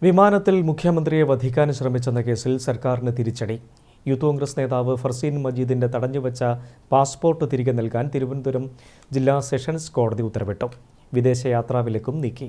വിമാനത്തിൽ മുഖ്യമന്ത്രിയെ വധിക്കാൻ ശ്രമിച്ചെന്ന കേസിൽ സർക്കാരിന് തിരിച്ചടി. യൂത്ത് കോൺഗ്രസ് നേതാവ് ഫർസീൻ മജീദിന്റെ തടഞ്ഞുവച്ച പാസ്പോർട്ട് തിരികെ നൽകാൻ തിരുവനന്തപുരം ജില്ലാ സെഷൻസ് കോടതി ഉത്തരവിട്ടു. വിദേശയാത്രാ വിലക്കും നീക്കി.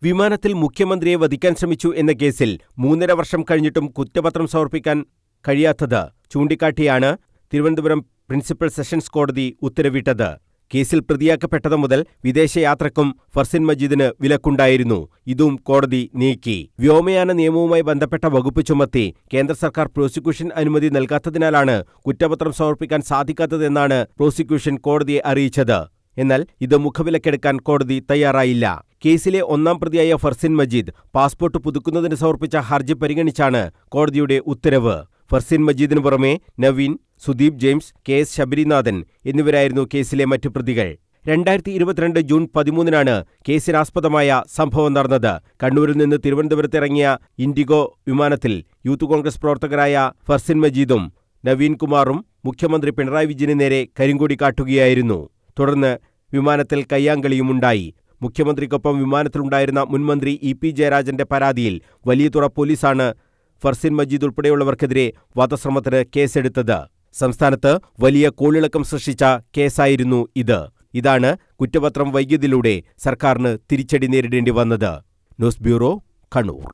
വിമാനത്തിൽ മുഖ്യമന്ത്രിയെ വധിക്കാൻ ശ്രമിച്ചു എന്ന കേസിൽ 3.5 വർഷം കഴിഞ്ഞിട്ടും കുറ്റപത്രം സമർപ്പിക്കാൻ കഴിയാത്തത് ചൂണ്ടിക്കാട്ടിയാണ് തിരുവനന്തപുരം പ്രിൻസിപ്പൽ സെഷൻസ് കോടതി ഉത്തരവിട്ടത്. കേസിൽ പ്രതിയാക്കപ്പെട്ടതു മുതൽ വിദേശയാത്രക്കും ഫർസീൻ മജീദിന് വിലക്കുണ്ടായിരുന്നു. ഇതും കോടതി നീക്കി. വ്യോമയാന നിയമവുമായി ബന്ധപ്പെട്ട വകുപ്പ് ചുമത്തി കേന്ദ്ര സർക്കാർ പ്രോസിക്യൂഷൻ അനുമതി നൽകാത്തതിനാലാണ് കുറ്റപത്രം സമർപ്പിക്കാൻ സാധിക്കാത്തതെന്നാണ് പ്രോസിക്യൂഷൻ കോടതിയെ അറിയിച്ചത്. എന്നാൽ ഇത് മുഖവിലക്കെടുക്കാൻ കോടതി തയ്യാറായില്ല. കേസിലെ 1-ാം പ്രതിയായ ഫർസീൻ മജീദ് പാസ്പോർട്ട് പുതുക്കുന്നതിന് സമർപ്പിച്ച ഹർജി പരിഗണിച്ചാണ് കോടതിയുടെ ഉത്തരവ്. ഫർസീൻ മജീദിനു പുറമെ നവീൻ, സുദീപ് ജെയിംസ്, KS ശബരിനാഥൻ എന്നിവരായിരുന്നു കേസിലെ മറ്റു പ്രതികൾ. 2022 ജൂൺ 13-നാണ് കേസിനാസ്പദമായ സംഭവം നടന്നത്. കണ്ണൂരിൽ നിന്ന് തിരുവനന്തപുരത്തിറങ്ങിയ ഇൻഡിഗോ വിമാനത്തിൽ യൂത്ത് കോൺഗ്രസ് പ്രവർത്തകരായ ഫർസീൻ മജീദും നവീൻ കുമാറും മുഖ്യമന്ത്രി പിണറായി വിജയന് നേരെ കരിങ്കൊടി കാട്ടുകയായിരുന്നു. തുടർന്ന് വിമാനത്തിൽ കയ്യാങ്കളിയുമുണ്ടായി. മുഖ്യമന്ത്രിക്കൊപ്പം വിമാനത്തിലുണ്ടായിരുന്ന മുൻമന്ത്രി EP ജയരാജന്റെ പരാതിയിൽ വലിയതുറ പോലീസാണ് ഫർസീൻ മജീദ് ഉൾപ്പെടെയുള്ളവർക്കെതിരെ വധശ്രമത്തിന് കേസെടുത്തത്. സംസ്ഥാനത്ത് വലിയ കോളിളക്കം സൃഷ്ടിച്ച കേസായിരുന്നു ഇത്. ഇതാണ് കുറ്റപത്രം വൈകിയതിലൂടെ സർക്കാരിന് തിരിച്ചടി നേരിടേണ്ടി വന്നത്. News bureau, Kannur.